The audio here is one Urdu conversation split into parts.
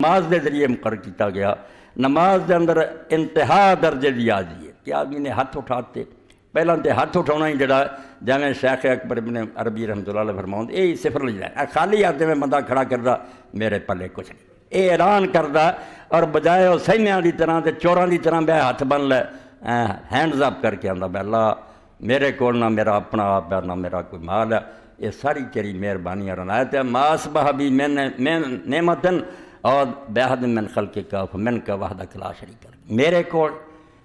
نماز کے ذریعے مقرر کیا گیا. نماز کے اندر انتہا درجے کی عاجزی ہے کہ آدمی نے ہاتھ اٹھاتے. پہلے تو ہاتھ اٹھانا ہی جڑا جیسے شیخ اکبر ابن عربی رحمۃ اللہ علیہ فرماؤں یہی صفر لے جائے. خالی ہاتھ میں بندہ کھڑا کرتا میرے پلے کچھ نہیں. یہ اعلان کرتا اور بجائے وہ سہمیاں کی طرح تے چوراں کی طرح بہ ہاتھ بن لے ہینڈز اپ کر کے آتا بے اللہ میرے کو نہ میرا اپنا آپ ہے نہ میرا کوئی مال ہے. یہ ساری تیری مہربانی اور عنایت ہے. ماس بہبی میں نعمتن اور بحد من خلق کا من کا وحدہ لا شریک لہ. میرے کو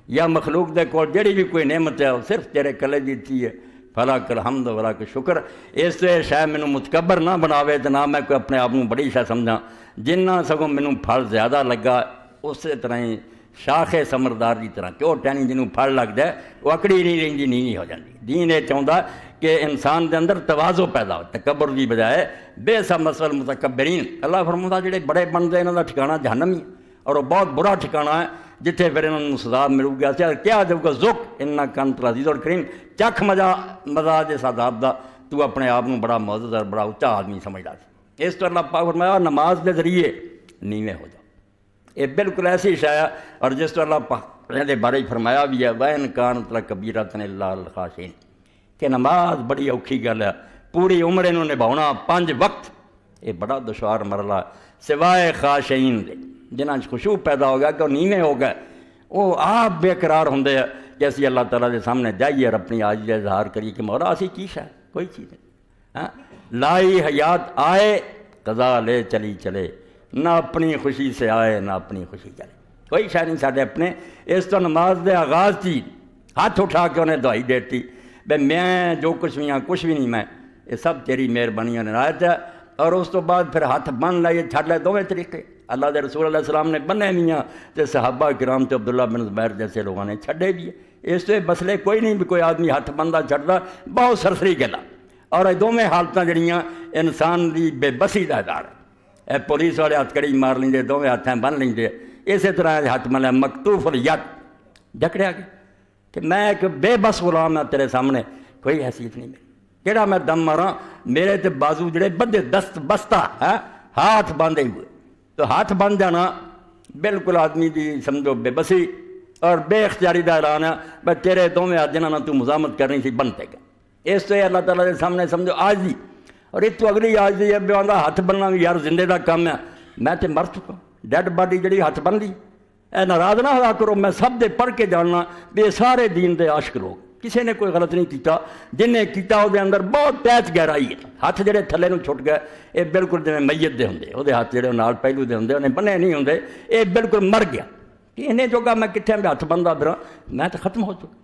یا مخلوق دے کو جڑی بھی کوئی نعمت ہے وہ صرف تیرے کلے دیتی ہے. فلا کر حمد ولا کر شکر. اس سے شاید مینوں متکبر نہ بناوے تو نہ میں کوئی اپنے آپ کو بڑی شاید سمجھا. جنہ سگوں مینوں پھل زیادہ لگا اسی طرح ہی شاخ سمردار کی طرح کہ وہ ٹہنی جنوں پھل لگتا ہے وہ اکڑی نہیں رہی نیوی ہو جاتی. دین یہ چاہتا کہ انسان کے اندر توازو پیدا ہو تکبر کی بجائے بے سب مسل متکبرین. اللہ فرماتا جڑے بڑے بنتے انہوں کا ٹھکانہ جہنم ہی اور وہ بہت برا ٹھکانہ ہے جتھے پھر انہوں سزا ملو گیا. کیا جب کا ذوق انک انت العزیز الکریم چکھ مزہ جس عذاب دا تو اپنے آپ کو بڑا معزز اور بڑا اچا آدمی سمجھتا سی. اس طرح اللہ پاک فرمایا نماز کے ذریعے نیویں ہو جاؤ. یہ بالکل ایسی شاید اور جس طرح اللہ پاک نے بارے فرمایا بھی ہے وَإِنْ كَانَتْ لَكَبِيرَةٌ إِلَّا عَلَى الْخَاشِعِينَ کہ نماز بڑی اوکھی گل ہے. پوری عمر انہوں نبھاؤنا 5 وقت یہ بڑا دشوار مرحلہ سوائے خاشعین دے جنہاں خشوع پیدا ہو گیا کہ وہ نیویں ہو گئے وہ آپ بے قرار ہوں کہ اسی اللہ تعالیٰ کے سامنے جائیے اور اپنی عاجزی کا اظہار کریے کہ مولا اسی کی ہے کوئی چیز ہے. لائی حیات آئے قضا لے چلی چلے نہ اپنی خوشی سے آئے نہ اپنی خوشی چلے. کوئی شاید نہیں سارے اپنے. اس تو نماز دے آغاز تھی ہاتھ اٹھا کے انہیں دعائی دیتی بھائی میں جو کچھ بھی ہاں کچھ بھی نہیں میں یہ سب تیری مہربانی اور عنایت ہے. اور اس تو بعد پھر ہاتھ بن لائے چھڑ لے دونوں طریقے. اللہ دے رسول علیہ السلام نے بنے میاں تے صحابہ کرام تے عبداللہ بن زبیر جیسے لوگوں نے چھڑے بھی. اس سے مسئلے کوئی نہیں بھی کوئی آدمی ہاتھ بندہ چھڑتا بہت سرسری گلا. اور یہ دونوں حالتیں جڑیاں انسان کی بے بسی کا ادار ہے. پولیس والے ہاتھ کڑی مار لیں دونوں ہاتھیں بن لیں. اسی طرح ہاتھ ملے مکتوف الید جکڑیا گیا کہ میں ایک بے بس غلام ہوں تیرے سامنے کوئی حیثیت نہیں میری. کہڑا میں دم مارا میرے تے بازو جڑے بدے دست بستہ ہے ہاتھ باندھے ہوئے. تو ہاتھ بن جانا بالکل آدمی دی سمجھو بے بسی اور بے اختیاری دا اعلان ہے بھائی تیرے دونوں ہاتھ جنہاں تو مزاحمت کرنی سی بنتے گا. اس سے اللہ تعالیٰ کے سامنے سمجھو عاجزی. اور اس تو اگلی عاجزی ہے بھی آندا ہاتھ بننا بھی یار زندے دا کام ہے میں تے مر چکا ڈیڈ باڈی جڑی ہاتھ بن دی اے ناراض نہ ہوا کرو. میں سب دے پڑھ کے جاننا بے سارے دین دے عاشق لوگ کسی نے کوئی غلط نہیں کیتا. جن نے کیتا وہ اندر بہت تیز گہرائی ہے. ہاتھ جڑے تھلے نو چھٹ گئے یہ بالکل جی میت دے ہوندے وہ ہاتھ جڑے نال پہلو دے ہوندے انہیں بنے نہیں ہوندے یہ بالکل مر گیا. انہیں جو کہ میں کتنے بھی ہاتھ بندا پھراں میں تو ختم ہو چکا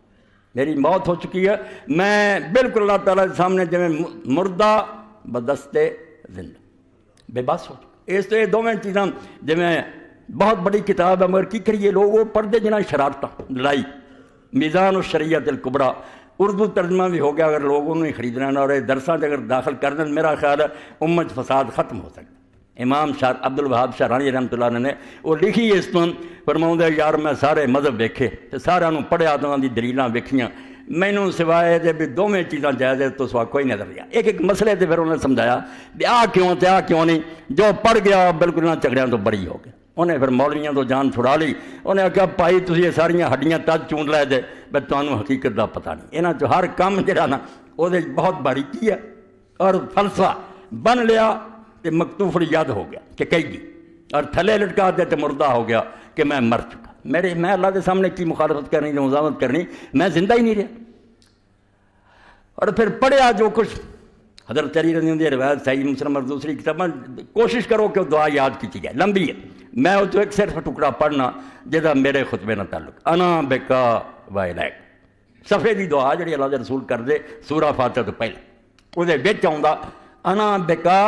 میری موت ہو چکی ہے. میں بالکل اللہ تعالیٰ کے سامنے جی مردہ بدستے زندہ بے بس ہو چکا. اس تو یہ دونوں چیزاں جی بہت بڑی کتاب ہے مگر کی کریے لوگ وہ پڑھتے جنہیں شرارتاں لڑائی میزان الشریعت الکبریٰ اردو ترجمہ بھی ہو گیا اگر لوگوں نے خریدنا اور درساں اگر داخل کر دیں میرا خیال ہے امت فساد ختم ہو سکتا. امام شاہ عبد الوہاب شاہرانی رحمۃ اللہ نے وہ لکھی اس تو فرماؤں یار میں سارے مذہب ویکھے تو سارا پڑھیا تو انہوں کی دلیلاں ویکھیاں مینوں سوائے دے بھی دونوں چیزاں جائز تو سوا کوئی نظر نہیں. ایک ایک مسئلے تے پھر انہوں نے سمجھایا بھی آ کیوں تے آ کیوں نہیں. جو پڑھ گیا بالکل انہوں جھگڑیاں تو بری ہو گیا. انہیں پھر مولویاں تو جان چھڑا لی. انہیں آخیا بھائی تسی یہ ساریاں ہڈیاں تج چون لے دے بھائی تمہیں حقیقت دا پتہ نہیں. یہاں چ ہر کام جہاں نا وہ بہت باریکی ہے اور فلسفہ بن لیا تو مکتوف الیاد ہو گیا کہ کہی گی اور تھلے لٹکا دے تو مردہ ہو گیا کہ میں مر چکا. میں اللہ کے سامنے کی مخالفت کرنی جو مزاحمت کرنی میں زندہ ہی نہیں رہا. اور پھر پڑھیا جو کچھ حضرت علی رضی اللہ عنہ روایت صحیح مسلم اور دوسری کتابیں کوشش کرو کہ دعا یاد کی جائے لمبی ہے. میں وہ تو ایک صرف ٹکڑا پڑھنا جہاں میرے خطبے نہ تعلق انا بکا و الیک صفحے کی دعا جڑی اللہ کے رسول کر دے سورہ فاتحہ تو پہلے وہ آؤں انا بکا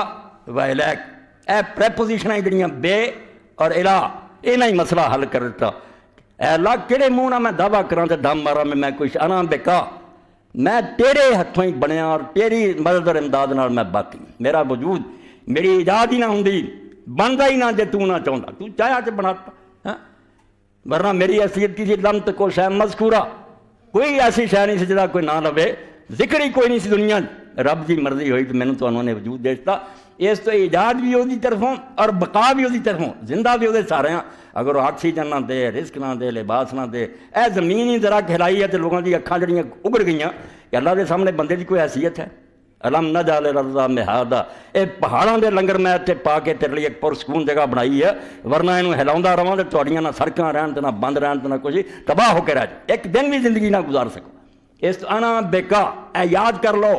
و الیک. اے پریپوزیشنیں جڑیاں بے اور الہ یہ ہی مسئلہ حل کر دیتا. اے اللہ کہڑے منہ نہ میں دعویٰ کراں تے دم مارا میں کچھ انا بکا میں تیرے ہتھوں ہی بنیا اور تیری مدد اور امداد نال میں باقی. میرا وجود میری ایجاد ہی نہ ہوندی بنتا ہی نہ جے تو نہ چاہتا تو چاہیا تو بناتا. ورنہ میری حیثیت کی سی لم کو شے مذکورہ کوئی ایسی شے نہیں سی جہاں کوئی نہ لوے ذکر ہی کوئی نہیں سی دنیا. رب کی مرضی ہوئی تو مینوں تانوں نے وجود دے دتا اس تو ایجاد بھی وہی طرفوں اور بقا بھی وہی طرفوں، زندہ بھی وہ سارے ہیں۔ اگر وہ آکسیجن نہ دے، رزق نہ دے، لباس نہ دے، اے زمین ہی ذرا کھلائی ہے تو لوگوں کی اکھاں جڑیاں اگڑ گئیاں کہ اللہ کے سامنے بندے کی کوئی حیثیت ہے؟ علم نجعل الارض مہادا، اے پہاڑاں دے لنگر میں اتنے پا کے تیرے لیے ایک پرسکون جگہ بنائی ہے، ورنہ یہ ہلاؤندا رہواں تو تہاڈیاں نہ سڑکاں رہن تے نہ بند رہن تے نہ کچھ، تباہ ہو کے رہ جائے، ایک دن بھی زندگی نہ گزار سکو۔ اس تو انا بکا، اے یاد کر لو،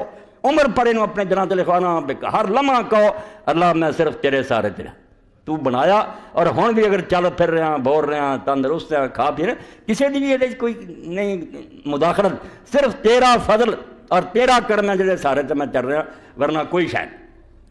عمر پر انہوں اپنے جناں تے لکھو انا بکا، ہر لمحہ کہو اللہ میں صرف تیرے سارے تیرا، تو بنایا، اور ہن بھی اگر چل پھر رہے ہیں، بول رہے ہیں، تندرست ہیں، کھا پی رہے ہیں، کسی دی بھی یہ کوئی نہیں مداخلت، صرف تیرا فضل اور تیرا کرم ہے جڑے سارے تے میں چل رہا، ورنہ کوئی شاید۔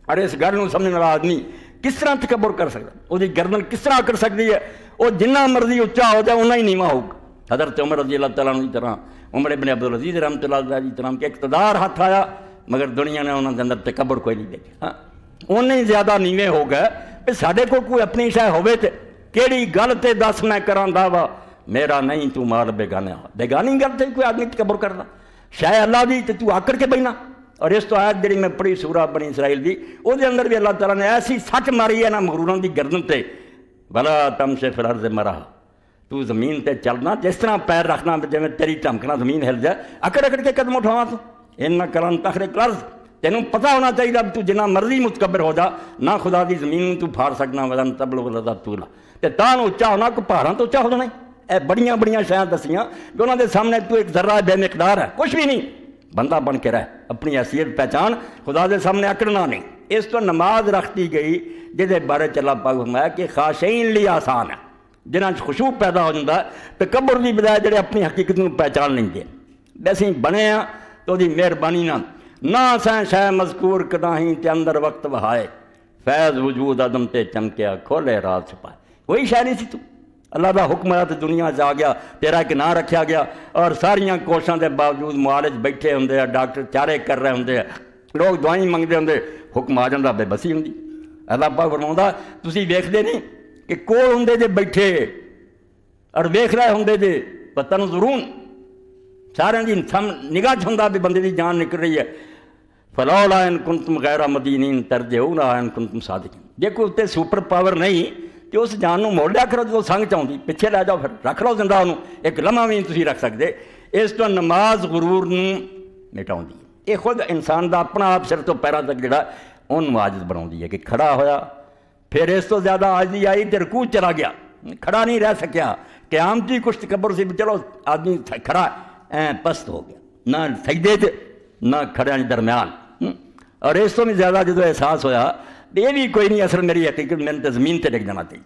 اور اس گل نوں سمجھنے والا آدمی کس طرح تکبر کر سکتا، وہ گردن کس طرح کر سکتی ہے، وہ جنہ مرضی اچا ہو جائے اتنا ہی نیواں ہوگا۔ حضرت عمر رضی اللہ تعالیٰ عنہ کی طرح، عمر ابن عبدالعزیز رحمۃ اللہ علیہ کی طرح کے اقتدار ہاتھ آیا، مگر دنیا نے انہوں کے اندر تکبر کوئی نہیں دیکھا، ہاں انہیں ہی زیادہ نیویں ہو گئے کہ ساڈے کو کوئی اپنی شے ہوے تے کیڑی گل تے دس میں کراں دعویٰ میرا نہیں تو مال بیگانے ہو، بیگانی گل تے کوئی آدمی تکبر کردا، شے اللہ دی تے تو آکڑ کے بہنا۔ اور اس تو آیت جڑی میں پڑھی سورہ بنی اسرائیل دی، وہ دے اندر بھی اللہ تعالیٰ نے ایسی سچ ماری ہے نا مغروراں دی گردن تے، بلا تمشی فی الارض مرحا، تو زمین تے چلنا جس طرح پیر رکھنا جی تیری چمکنا زمین ہل جائے، اکڑ اکڑ کے قدم اٹھاواں تو ان کرن تخرق الارض، تینوں پتہ ہونا چاہیے اب تو جنہ مرضی متکبر ہو جا، نہ خدا دی زمین تو پھاڑ سکنا، ولن تبلغ الارض طولا، تے تاں اچا ہونا کو پہاڑاں تو اچا ہو جانا۔ اے بڑیاں بڑیاں شیاں دسیاں کہ انہوں دے سامنے تو ایک ذرہ بے مقدار ہے، کچھ بھی نہیں، بندہ بن کے رہ، اپنی حیثیت پہچان، خدا دے سامنے اکڑنا نہیں۔ اس تو نماز رکھتی گئی جہدے بارے اللہ پاک فرمایا کہ خاشعین لی آسان ہے، جنہاں خشوع پیدا ہو جاتا ہے، تکبر دی بجائے جڑے اپنی حقیقت کو پہچان نہیں دے، ویسے بنے ہیں تو دی مہربانی نہ سائیں شے مذکور کداہیں تے اندر وقت بہائے، فیض وجود عدم تے چمکیا کھولے رات چھپائے، کوئی شے نہیں سی تو، اللہ دا حکم آیا تو دنیا سے آ گیا، تیرا ایک نام رکھا گیا، اور ساریاں کوششوں کے باوجود معالج بیٹھے ہوندے ہیں، ڈاکٹر چارے کر رہے ہوندے ہیں، لوگ دعائیں منگتے ہوندے، حکم آ جاتا بے بسی ہوندی۔ اللہ پاک فرماؤندا تسی ویکھدے نہیں کہ کول ہوندے جے بیٹھے اور ویکھ رہے ہوندے جے وتنظرون، سارے دی نگاہ ہوندا بھی بندے دی جان نکل رہی ہے، فلولا ان کنتم غیر مدینین ترجعونہا ان کنتم صادقین، جے کوئی اتنے سپر پاور نہیں کہ اس جان نوں موڑ لیا کرو، جو سنگ چاہتی پیچھے لے جاؤ، پھر رکھ لو زندہ انہوں، ایک لمحہ بھی تسی رکھ سکتے۔ اس تو نماز غرور نوں مٹاؤں دی، یہ خود انسان دا اپنا آپ سر تو پیروں تک جڑا انہوں عاجز بناؤں دی ہے کہ کھڑا ہویا، پھر اس تو زیادہ عاجزی آئی تے رکوع چلا گیا، کھڑا نہیں رہ سکیا، قیامتی کچھ تکبر سی، چلو آدمی کھڑا پست ہو گیا، نہ سجدے تے نہ کھڑے درمیان۔ اور اس تو بھی زیادہ جدو احساس ہویا یہ بھی کوئی نہیں، اصل میری حقیقت میں نے زمین تے ڈگ جانا چاہیے،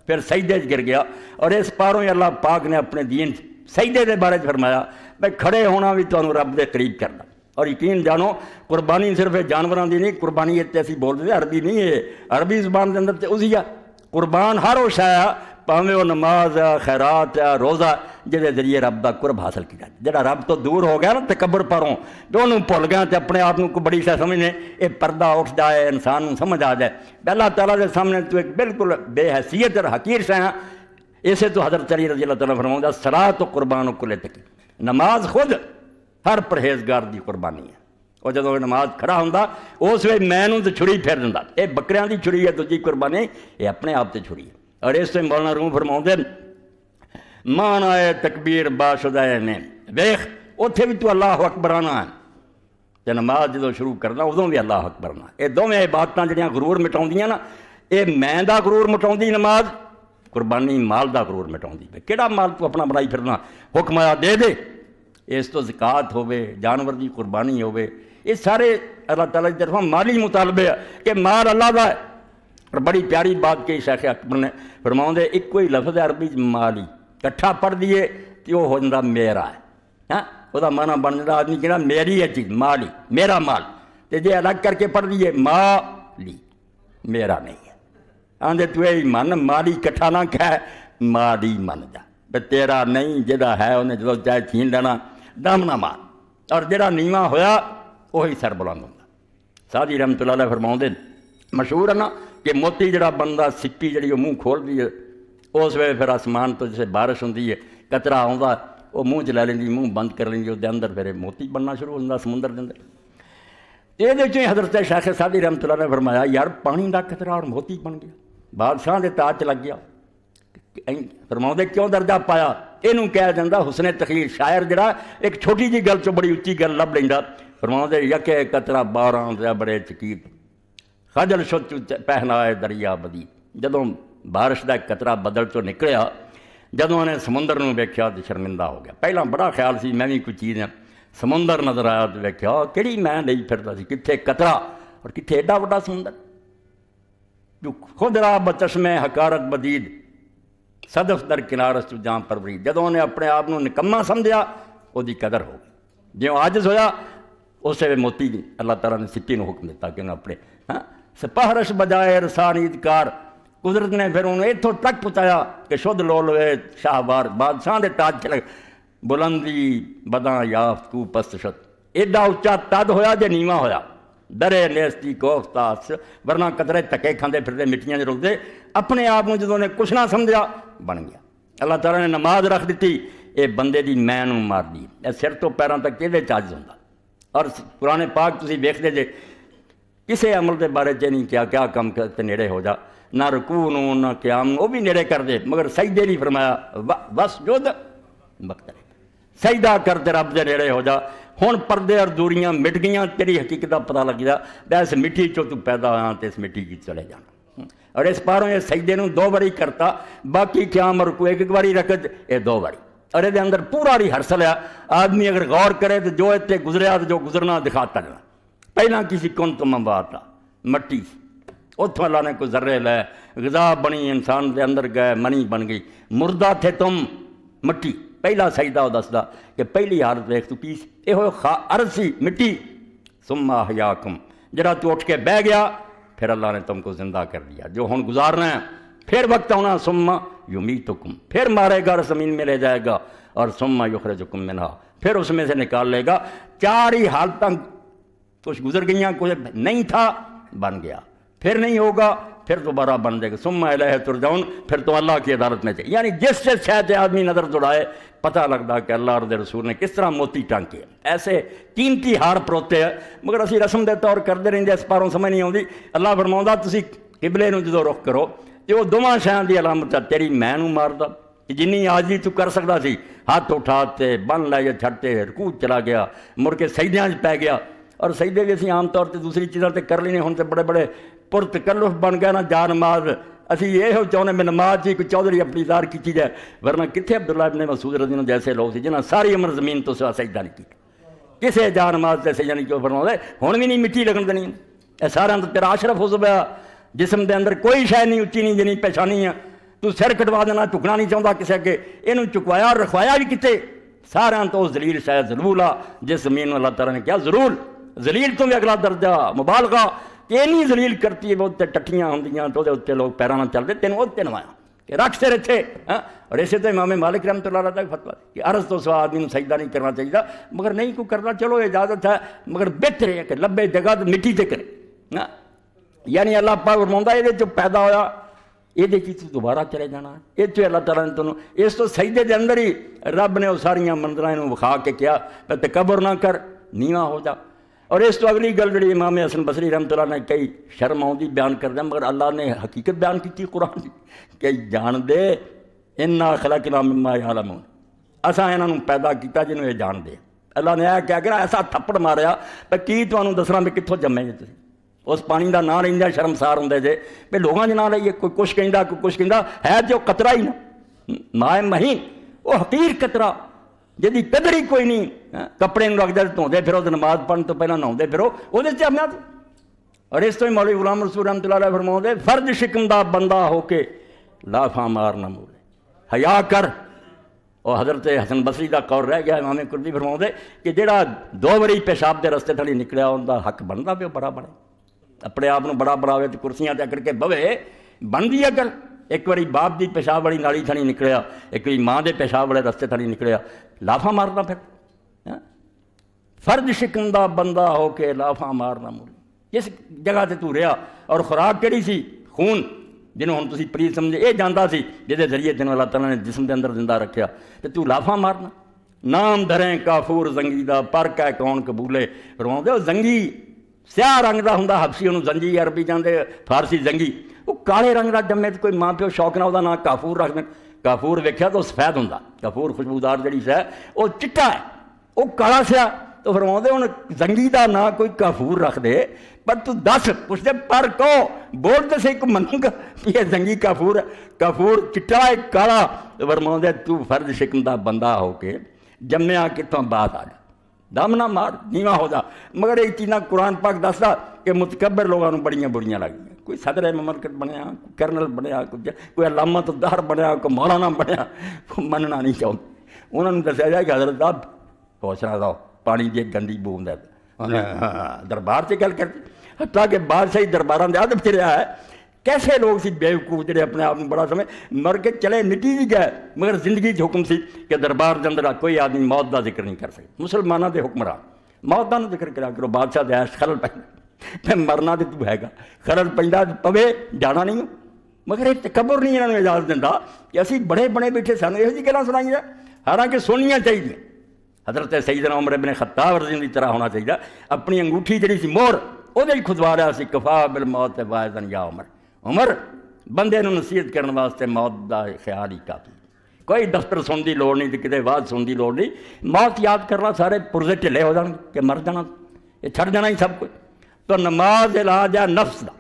پھر سجدے گر گیا، اور اس پاروں ہی اللہ پاک نے اپنے دین سجدے دے بارے فرمایا میں کھڑے ہونا بھی تمہیں رب دے قریب کرنا۔ اور یقین جانو قربانی صرف جانوراں دی نہیں، قربانی اتنے اسی بولتے ہیں عربی نہیں ہے، عربی زبان دے اندر تے اسی ہے، قربان ہر وہ شے ہے، پاویں وہ نماز ہے، خیرات ہے، روزہ، جہدے ذریعے رب دا قرب حاصل کیا جائے۔ جڑا رب تو دور ہو گیا نا تکبر پروں، جو انہوں بھول گیا تے اپنے آپ کو بڑی شے سمجھنے، یہ پردہ اٹھ جائے، انسان نوں سمجھ آ جائے اللہ تعالیٰ دے سامنے تو ایک بالکل بے حیثیت اور حقیر شے ہے۔ اسے تو حضرت علی رضی اللہ تعالیٰ فرماؤندا صلاۃ و قربان و کل تقی، نماز خود ہر پرہیزگار دی قربانی ہے۔ اور جب نماز کھڑا ہوندا اس ویلے میں نوں تے چھری پھیر دیندا، یہ بکریاں دی چھری ہے، دوجی قربانی یہ اپنے آپ تے چھری ہے۔ اور اس سے مولانا روم فرماؤندے مانا ہے تکبیر باشدہ نے ویخ اتنے بھی تو اللہ اکبر آنا ہے، تے نماز جدو شروع کرنا ادوں بھی اللہ اکبر آنا، یہ دونوں عبادتاں جڑیاں غرور مٹاؤندیاں نا، یہ میں دا غرور مٹاؤندی نماز، قربانی مال دا غرور مٹاؤندی۔ کیڑا مال تو اپنا بنائی پھرنا، حکم آیا دے دے، اس تو زکوٰۃ ہوے، جانور دی قربانی ہوے، یہ سارے اللہ تعالیٰ کی طرف مالی مطالبے کہ مال اللہ دا ہے۔ اور بڑی پیاری بات کہ شیخ اکبر نے فرماؤندے ایک کوئی لفظ ہے عربی مالی کٹھا پڑھ دیے کہ وہ ہو جاتا میرا ہے، ہاں وہ مانا بن جاتا آدمی کہنا میری ہے چیز، مالی میرا مال، تے جے الگ کر کے پڑھ دیے مالی میرا نہیں ہے، آندے تو یہ من مالی کٹھا نہ کہہ مالی من جا، بے تیرا نہیں جہاں ہے انہیں جدو چاہے چھین لینا دم نہ مار، اور جہاں نیواں ہویا وہی سر بلند ہوتا۔ سادی رحمۃ اللہ علیہ فرماؤندے مشہور ہے نا کہ موتی جڑا بندہ سکی جڑی وہ منہ کھول دی ہے، اس ویلے پھر آسمان تو جیسے بارش ہوندی ہے قطرہ آਉਂدا وہ منہ چ لے لینی، منہ بند کر لینی، وہ اندر پھر موتی بننا شروع ہو جاتا سمندر دے اندر۔ یہ حضرت شیخ سعدی رحمۃ اللہ نے فرمایا یار پانی کا قطرہ اور موتی بن گیا، بادشاہ کے تاج لگ گیا۔ فرماؤں کیوں درجہ پایا؟ یہ کہا جاتا حسن تخیل، شاعر جڑا ایک چھوٹی جی گل چ بڑی اچھی گل لب لینا۔ فرماؤں یکے قطرہ باراں دے بڑے چکیت، خجل شد پہنائے دریا بدی۔ جدوں بارش کا قطرہ بدل چوں نکلیا، جدوں نے سمندر نوں ویکھیا تو شرمندہ ہو گیا۔ پہلاں بڑا خیال سی میں بھی کوئی چیز ہاں، سمندر نظر آیا تو ویکھیا کہڑی میں نہیں پھردا سی، کتھے قطرہ اور کتھے ایڈا وڈا سمندر۔ جو خود را بچشمے حقارت بدید، صدف در کنارس تو جان پرورید۔ جدوں نے اپنے آپ کو نکما سمجھیا وہ دی قدر ہو گئی، جیوں عاجز ہویا اسے موتی اللہ تعالیٰ نے سپی کو حکم دیتا کہ انہوں اپنے سپاہرش بجائے رسانید کار۔ قدرت نے پھر انہوں اتوں تک پہنچایا کہ شد لو لوے شاہوار، بادشاہ دے تاج چلے بلندی بداں یافت کو پست شد۔ ایڈا اچا تد ہویا جے نیواں ہویا، درے نیستی کوفتاس، ورنہ قطرے تکے کھاندے پھردے مٹیاں رلدے، اپنے آپ کو جدوں نے کچھ نہ سمجھا بن گیا۔ اللہ تعالیٰ نے نماز رکھ دیتی، اے بندے دی میں نوں مار دی، اے سر تو پیراں تک کہدے چاجز ہوندا۔ اور قرآن پاک تسی ویکھدے جے کسے عمل دے بارے چ نہیں کیا کم کرتے نیڑے ہو جا، نہ رکوع نوں نہ قیام وہ بھی نیڑے کر دے، مگر سجدے نہیں فرمایا وسجد وقت سجدہ کرتے رب دے نیڑے ہو جا۔ ہن پردے اور دوریاں مٹ گئیاں، تیری حقیقت کا پتہ لگ گیا، اس مٹی چوں تو پیدا ہوا تو اس مٹی کی چلے جانا۔ اور اس پاروں یہ سجدے نوں 2 باری کرتا، باقی قیام اور رکوع 1 باری رکھت، یہ 2 باری۔ اور یہ اندر پورا ریہرسل ہے، آدمی اگر غور کرے تو جو اتنے گزریا تو جو گزرنا دکھاتا جانا۔ پہلا کسی کن تو ممباتا مٹی، اتوں اللہ نے کوئی ذرے لے غذا بنی، انسان دے اندر گئے منی بن گئی، مردہ تھے تم مٹی۔ پہلا سجدہ وہ دسدا کہ پہلی حالت ویکھ تو کی سی، یہ عرض سی مٹی، ثم احیاکم، جڑا تو اٹھ کے بہ گیا پھر اللہ نے تم کو زندہ کر دیا، جو ہن گزارنا ہے پھر وقت آنا، ثم یمیتکم، پھر مارے گا اور زمین میں لے جائے گا، اور ثم یخرجکم منہا، پھر اس میں سے نکال لے گا۔ 4 ہی حالتیں کچھ گزر گئیاں، کچھ نہیں تھا بن گیا، پھر نہیں ہوگا پھر دوبارہ بن جائے گا، ثم الیہ ترجعون، پھر تو اللہ کی عدالت میں چاہیے۔ یعنی جس سے شاید آدمی نظر دوڑائے پتہ لگتا کہ اللہ اور رسول نے کس طرح موتی ٹانکے، ایسے قیمتی ہار پروتے ہیں، مگر اسی رسم دے طور کرتے رہتے اس پاروں سمجھ نہیں آتی۔ اللہ فرماؤں تسی قبلے نوں جدوں رخ کرو تو وہ دونوں شہاں دی علامت ہے، تیری میں نوں ماردا جنی عاجزی تو کر سکتا سی، ہاتھ اٹھاتے بن لائے چھٹتے رکوع چلا گیا، مڑ کے سجدیاں پی گیا۔ اور سجدے بھی اسی عام طور تے دوسری چیزاں تے کر لینے، ہن تے بڑے بڑے پرتکلف بن گیا نا جا نماز۔ اسی یہ چاہنے میں نماز جی کوئی چودھری اپنی دار کی جائے، ورنہ کتنے عبداللہ ابن مسعود رضی اللہ عنہ جیسے لوگ تھے جنہاں ساری عمر زمین تو سوا سجدہ نہیں کیا، کسے جا نماز تے سجدہ نہیں کیوں فرماؤ دے، ہن بھی نہیں مٹی لگن دینی۔ اے سارا تو تیرا اشرف حزب ہے، جسم دے اندر کوئی شے نہیں اچھی نہیں جنی پیشانی ہے، تو سر کٹوا دینا، جھکنا نہیں چاہتا کسے اگے، اینوں چکوایا اور رکھوایا بھی کتے سارا تو ذلیل شاید ضرور آ، جس زمین اللہ تعالیٰ نے کیا ضرور ذلیل تو بھی اگلا درجہ مبالغہ کہ نہیں ذلیل کرتی ہے، وہ ٹٹیاں ہوندیاں تو اتنے لوگ پیراں نہ چلتے، تینوں اتنے نوایا کہ رکھ سے رکھے۔ اور ایسے تو امام مالک رحمۃ اللہ علیہ کا فتویٰ کہ عرض تو سوا آدمی کو سجدہ نہیں کرنا چاہیے، مگر نہیں کو کرنا چلو اجازت ہے، مگر بہتر ہے کہ لبے جگہ تو مٹی تے کرے۔ یعنی اللہ پاک فرماؤندا یہ جو پیدا ہویا یہ چیز دوبارہ چلے جانا، یہ تو اللہ تعالیٰ نے تمہیں اس تو سجدے دے اندر ہی رب نے وہ ساریاں منظراں وکھا کے کیا تکبر نہ کر، نیواں ہو جا۔ اور اس تو اگلی گل جڑی امام حسن بصری رحمۃ اللہ نے کئی شرم آؤندی بیان کر دیا، مگر اللہ نے حقیقت بیان کی قرآن کی کہ جان دے انا خلقنا مما یعلمون، اساں انہاں نوں پیدا کیتا جنوں یہ جان دے۔ اللہ نے یہ کہا کہ ایسا تھپڑ ماریا کی تمہیں دسنا بھی کتوں جمے جے تسی، اس پانی کا نام لیندے شرمسار ہوندے جے بھی لوگوں کے نام لئیے، کوئی کچھ کہندا کوئی کچھ کہندا، ہے جو قطرہ ہی نا مائے مہین، وہ حقیر قطرہ جی قدر ہی کوئی نہیں، کپڑے رکھ دے دھوندے پھرو تو نماز پڑھن تو پہلے نہاؤندے پھرو وہ چاہنا۔ اور اس تو ہی مولوی غلام رسول رحمۃ اللہ علیہ فرماؤں دے فرد شکمدہ بندہ ہو کے لافاں مار نہ مولے، حیا کر۔ اور حضرت حسن بصری کا قول رہ گیا، امام قرطبی فرماؤں دے کہ جہاں 2 باری پیشاب دے رستے تھڑی نکلیا ان کا حق بنتا پہ بڑا بڑے، اپنے آپ بڑا بڑاوے تو کرسیاں تے اکڑ کے بوے بنتی ہے گل۔ ایک باری باپ دی پیشاب والی نالی تھڑی نکلیا، ایک باری ماں دے پیشاب والے رستے تھڑی نکلیا، لافا مارنا پھر فرد شکندہ بندہ ہو کے لافا مارنا مولی۔ اس جگہ تے تو رہا اور خوراک کہڑی سی؟ خون، جنہوں ہن تسی پریت سمجھے یہ جانتا سی جہدے ذریعے تینوں اللہ تعالیٰ نے جسم دے اندر زندہ رکھیا، تے تو لافا مارنا۔ نام دھریں کافور زنگی دا پر کہ کون قبولے، فرماؤں دے زنگی سیاہ رنگ کا ہوں حبشی، انہوں زنجی عربی جانتے، فارسی زنگی، وہ کالے رنگ کا جمے تو کوئی ماں پیو شوق نہ وہ نام کافور رکھ دیں. کافور ویکھیا تو سفید ہوں، کافور خوشبودار جڑی شے وہ چٹا ہے، وہ کالا سیاہ. تو فرماؤں ہوں زنگی کا نام کوئی کافور رکھ دے، پر تو دس پوچھتے پر کو بول تو صحیح کو منوں گا یہ زنگی کافور ہے. کافور چٹا ہے کالا. فرماؤں تو فرد شکم دا بندہ ہو کے جمیا کتوں بات آ جا، دم نہ مار، نیواں ہو جا. مگر یہ چیزاں قرآن پاک دستا کہ متکبر لوگوں بڑیاں بڑیاں لگدیاں. کوئی صدر مملکت بنیا، کوئی کرنل بنیا، کوئی علامت الدہر بنیا، کوئی مولانا بنیا، مننا نہیں چاہتے. انہوں نے دسیا جائے کہ حضرت صاحب پوچھنا تھا پانی کی گندی بوند ہے، دربار سے گل کرتی. حتیٰ کہ بادشاہی درباراں دے ادب چریا ہے. کیسے لوگ سی بیوقوف جڑے اپنے آپ بڑا سمے مر کے چلے مٹی بھی گئے، مگر زندگی چ حکم سی کہ دربار کے اندر کوئی آدمی موت کا ذکر نہیں کر سکتا. مسلمانوں کے حکمران موت کا نہ ذکر کرا کرو. بادشاہ دے عیش خلل پہ مرنا تو تو ہے گا، خلل پہ پوے جانا نہیں. مگر یہ تکبر نہیں انہوں نے اجازت دینا کہ اسی بڑے بڑے بیٹھے سانو یہ جی گلاں سنائیں، حالانکہ سننیاں چاہیے. حضرت سیدنا عمر بن خطاب رضی اللہ طرح ہونا چاہیے. اپنی انگوٹھی جڑی سی مور وہ کھدوا رہا سی کفا بالموت واعظن یا عمر. عمر بندے نوں نصیحت کرنے واسطے موت دا خیال ہی کافی. کوئی دفتر سن دی لوڑ نہیں، کتے واز سن دی لوڑ نہیں. موت یاد کرنا سارے پرزے ٹھلے ہو جان کہ مر جانا، یہ چھڑ جانا ہی سب کچھ. تو نماز علاج ہے نفس دا.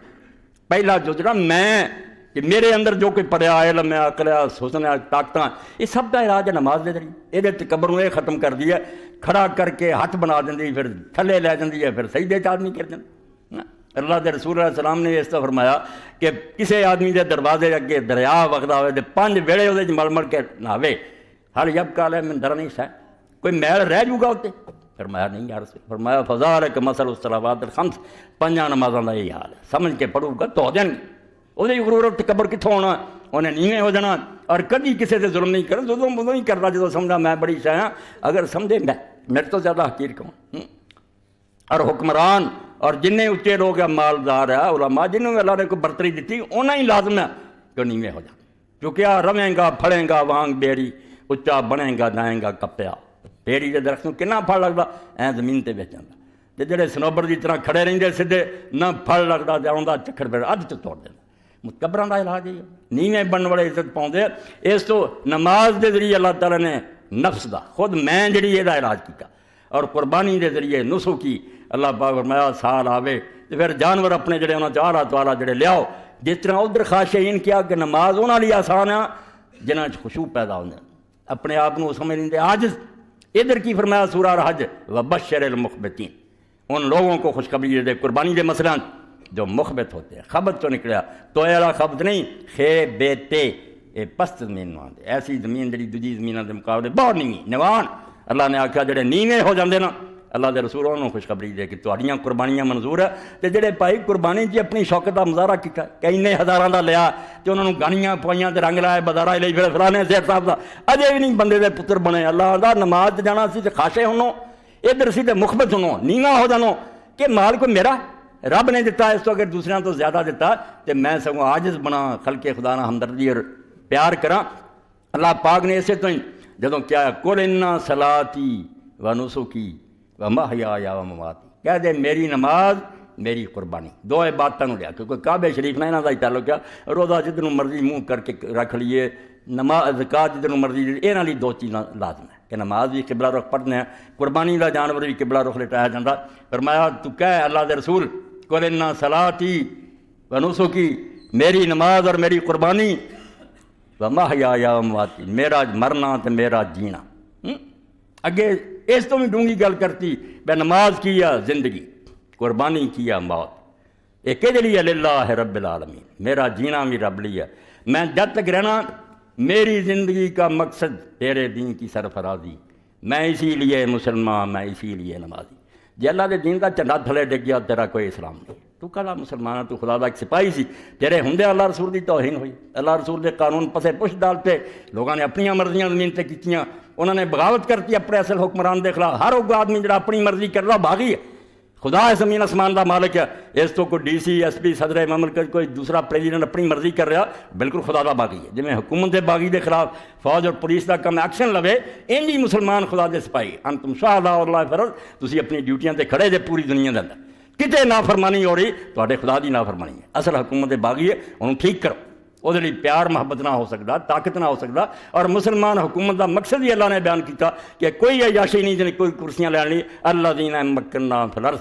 پہلا جو جڑا میں کہ میرے اندر جو کوئی پڑیا علم ہے، عقل ہے، حسن ہے، طاقتاں، یہ سب کا علاج ہے نماز دے ذریعے. یہ تکبر نوں یہ ختم کر دی ہے، کھڑا کر کے ہاتھ بنا دیندی، پھر تھلے لے جاندی ہے، پھر سجدے چ آدمی کر دیں. اللہ کے رسول علیہ السلام نے اس طرح فرمایا کہ کسی آدمی کے دروازے اگے دریا وگدا ہوئے تو 5 ویڑے وہ مل مل کے نہاوے، ہر یب کال ہے من درنی سہ کوئی میل رہ جوں گا اتنے؟ فرمایا نہیں یار. فرمایا فذالک مثل الصلوات الخمس، 5 نمازوں کا یہی حال ہے. سمجھ کے پڑھو گا تو ہو جائیں گے. وہ غرور اور تکبر کتوں ہونا؟ انہیں نیویں ہو جانا. اور کبھی کسی سے ظلم نہیں کرنا. ظلم ادو ہی کرتا جب سمجھا میں بڑی شے ہاں. اگر سمجھے میں میرے تو زیادہ حقیر کہوں. اور حکمران اور جن اچے لوگ مالدار ہے علماء جنہوں نے اللہ نے کوئی برتری دیتی انہیں ہی لازم ہے کہ نیویں ہو جائیں. کیونکہ آ رویں گا پھڑیں گا وانگ بیڑی، اچا بنے گا جائیں گا کپیا. بیڑی کے درخت کنا پھڑ لگتا اے زمین تے بیچ جاتا. تے جڑے سنوبر کی طرح کھڑے رہتے سیدھے نہ پھڑ لگتا جاؤں چکر پھر ادھ چ توڑ دینا. متکبراں دا علاج ہے نیویں بننے والے عزت پاؤندے. اس تو نماز دے ذریعے اللہ تعالیٰ نے نفس دا خود میں جڑی یہ علاج کیتا، اور قربانی دے ذریعے نسو کی. اللہ پاک فرمایا سال آوے تو پھر جانور اپنے جڑے انہوں چاہ رہا جڑے لیاؤ. جس طرح ادھر خاشعین کیا کہ نماز انہوں لیے آسان ہے جنہاں خشوع پیدا ہوندے اپنے آپ کو سمجھ لیندے عاجز. ادھر کی فرمایا سورہ الحج وبشر المخبتین، ان لوگوں کو خوشخبری دے قربانی دے مثلا جو مخبت ہوتے ہیں. خبت تو نکلیا تو والا خبت نہیں، خے بیتے یہ پست زمین آتے. ایسی زمین جڑی دوجی زمینوں کے مقابلے بہت نیویں نوان. اللہ نے آخیا جڑے نیویں ہو جاندے نا اللہ دے رسول انہوں خوشخبری دے کہ تہاڈیاں قربانیاں منظور ہے. تے جڑے بھائی قربانی جی اپنی شوکت کا مظاہرہ کیتا کئی نے ہزاراں دا لیا تے انہوں گانیاں پوائیاں تے رنگ لائے بازارہ لئی پھر فلانے سیٹ صاحب دا اجے بھی نہیں بندے دے پتر بنے. اللہ دا نماز جانا سی تے خاشع ہونو، ادھر سی تے مخبت ہونو، نیواں ہو جانو کہ مال کو میرا رب نے دیتا اس تو اگر دوسریاں تو زیادہ دیتا تے میں سگوں عاجز بنا خلق خدا نہ ہمدردی اور پیار کراں. اللہ پاک نے اسے تو ہی جدوں کیا قل ان صلاتی و نسکی و محیای و مماتی، کہہ دے میری نماز میری قربانی دو عبادتوں لیا. کیونکہ کعبہ شریف نہ یہاں کا تعلق کیا روزہ جدھر مرضی منہ کر کے رکھ لیے، نماز زکات جدھر مرضی، یہاں لی 2 چیزاں لازم ہے کہ نماز بھی قبلہ رخ پڑھنے ہیں، قربانی کا جانور بھی قبلہ رخ لٹایا جاتا. فرمایا تو کہہ اللہ دے رسول قل ان صلاتی و نسکی، میری نماز اور میری قربانی، و محیای و مماتی، میرا مرنا تے میرا جینا. اگے اس تو بھی ڈونگی گل کرتی بے نماز کیا زندگی، قربانی کیا موت. ایک کے لیے للہ رب العالمین، میرا جینا بھی رب لیا. میں جب تک رہنا میری زندگی کا مقصد تیرے دین کی سرفرازی، میں اسی لیے مسلمان، میں اسی لیے نمازی. جی اللہ دے دین کا جھنڈا تھلے ڈگ گیا تیرا کوئی اسلام نہیں. تو کلا مسلمان تو خدا دا ایک سپاہی سی، تیرے ہندے اللہ رسول دی توہین ہوئی. اللہ رسول دے قانون پسے پش ڈالتے، لوگوں نے اپنی مرضیاں زمین تے کیتیاں، انہوں نے بغاوت کرتی اپنے اصل حکمران دے خلاف. ہر وہ آدمی جڑا اپنی مرضی کر رہا باغی ہے. خدا ہے زمین آسمان دا مالک ہے. اس تو کوئی ڈی سی ایس پی صدر مملکت کوئی دوسرا پریزیڈنٹ اپنی مرضی کر رہا بالکل خدا دا باغی ہے. جی میں حکومت دے باغی دے خلاف فوج اور پولیس دا کم ایکشن لوے انجی مسلمان خدا دے سپاہی. انتم شہداء اللہ فرض، تسی اپنی ڈیوٹیاں تے کھڑے جے پوری دنیا دے اندر. ਕਿਤੇ ਨਾਫਰਮਾਨੀ ਹੋ ਰਹੀ ਤੁਹਾਡੇ ਖੁਦਾ ਦੀ ਨਾਫਰਮਾਨੀ ਹੈ। ਅਸਲ ਹਕੂਮਤ ਬਾਗੀ ਹੈ, ਉਹਨੂੰ ਠੀਕ ਕਰੋ। ਉਹਦੇ ਲਈ ਪਿਆਰ ਮੁਹੱਬਤ ਨਾ ਹੋ ਸਕਦਾ, ਤਾਕਤ ਨਾ ਹੋ ਸਕਦਾ। ਔਰ ਮੁਸਲਮਾਨ ਹਕੂਮਤ ਦਾ ਮਕਸਦ ਹੀ ਅੱਲਾਹ ਨੇ ਬਿਆਨ ਕੀਤਾ ਕਿ ਕੋਈ ਅਯਾਸ਼ੀ ਨਹੀਂ, ਜਿਹਨੇ ਕੋਈ ਕੁਰਸੀਆਂ ਲੈਣ ਲਈ। ਅੱਲਾਜ਼ੀਨਾ ਮੱਕਨਾ ਫਿਲ ਅਰਜ਼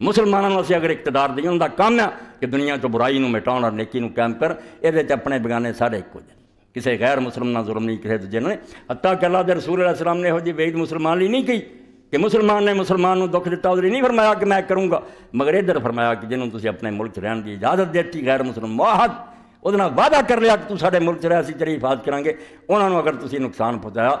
ਮੁਸਲਮਾਨਾਂ ਨੂੰ ਅਸੀਂ ਅਗਰ ਇਕਤਦਾਰ ਦੇਈਏ, ਉਹਨਾਂ ਦਾ ਕੰਮ ਹੈ ਕਿ ਦੁਨੀਆ ਤੋਂ ਬੁਰਾਈ ਨੂੰ ਮਿਟਾਉਣ ਔਰ ਨੇਕੀ ਨੂੰ ਕਾਇਮ ਕਰ। ਇਹਦੇ 'ਚ ਆਪਣੇ ਬੇਗਾਨੇ ਸਾਰੇ ਇੱਕੋ ਜਿਹੇ, ਕਿਸੇ ਗੈਰ ਮੁਸਲਮਾਨ ਨਾਲ ਜ਼ੁਲਮ ਨਹੀਂ ਕਿਸੇ ਦੂਜੇ ਨੇ। ਹੱਤਾ ਕਿ ਅੱਲਾਹ ਦੇ ਰਸੂਲ ਅਲੈਹਿ ਸਲਾਮ ਨੇ ਇਹੋ ਜਿਹੀ ਵੇਦ ਮੁਸਲਮਾਨ ਲਈ ਨਹੀਂ ਕਹੀ ਕਿ ਮੁਸਲਮਾਨ ਨੇ ਮੁਸਲਮਾਨ ਨੂੰ ਦੁੱਖ ਦਿੱਤਾ, ਉਹਦੇ ਲਈ ਨਹੀਂ ਫਰਮਾਇਆ ਕਿ ਮੈਂ ਕਰੂੰਗਾ, ਮਗਰ ਇੱਧਰ ਫਰਮਾਇਆ ਕਿ ਜਿਹਨੂੰ ਤੁਸੀਂ ਆਪਣੇ ਮੁਲਕ 'ਚ ਰਹਿਣ ਦੀ ਇਜਾਜ਼ਤ ਦਿੱਤੀ, ਗੈਰ ਮੁਸਲਮਾਨ ਮੁਆਹਦ, ਉਹਦੇ ਨਾਲ ਵਾਅਦਾ ਕਰ ਲਿਆ ਕਿ ਤੂੰ ਸਾਡੇ ਮੁਲਕ 'ਚ ਰਹਿ, ਅਸੀਂ ਤੇਰੀ ਹਿਫਾਜ਼ਤ ਕਰਾਂਗੇ। ਉਹਨਾਂ ਨੂੰ ਅਗਰ ਤੁਸੀਂ ਨੁਕਸਾਨ ਪਹੁੰਚਾਇਆ,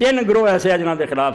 3 ਗਰੋਹ ਐਸੇ ਹੈ ਜਿਨ੍ਹਾਂ ਦੇ ਖਿਲਾਫ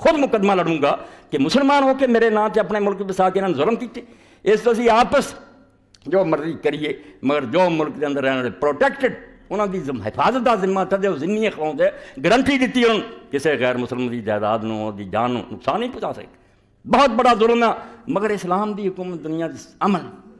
ਖੁਦ ਮੁਕੱਦਮਾ ਲੜੂੰਗਾ ਕਿ ਮੁਸਲਮਾਨ ਹੋ ਕੇ ਮੇਰੇ ਨਾਂ 'ਤੇ ਆਪਣੇ ਮੁਲਕ ਵਸਾ ਕੇ ਇਹਨਾਂ ਨੇ ਜ਼ੁਲਮ ਕੀਤੇ। ਇਸ ਤੋਂ ਅਸੀਂ ਆਪਸ ਜੋ ਮਰਜ਼ੀ ਕਰੀਏ, ਮਗਰ ਜੋ ਮੁਲਕ ਦੇ ਅੰਦਰ ਰਹਿਣ ਵਾਲੇ ਪ੍ਰੋਟੈਕਟਡ, ਉਹਨਾਂ ਦੀ ਹਿਫਾਜ਼ਤ ਦਾ ਜ਼ਿੰਮਾ ਤੇ ਉਹ ਜ਼ਿੰਨੀ ਅਕਾਊਂਟ ਹੈ, ਗਰੰਟੀ ਦਿੱਤੀ ਉਹਨਾਂ ਕਿਸੇ ਗੈਰ ਮੁਸਲਮਾਨ ਦੀ ਜਾਇਦਾਦ ਨੂੰ, ਉਹਦੀ ਜਾਨ ਨੂੰ ਨੁਕਸਾਨ ਨਹੀਂ ਪਹੁੰਚਾ ਸਕਦੇ। ਬਹੁਤ ਬੜਾ ਜ਼ੁਲਮ ਹੈ। ਮਗਰ ਇਸਲਾਮ ਦੀ ਹੁਕੂਮਤ ਦੁਨੀਆ ਦੀ ਅਮਨ,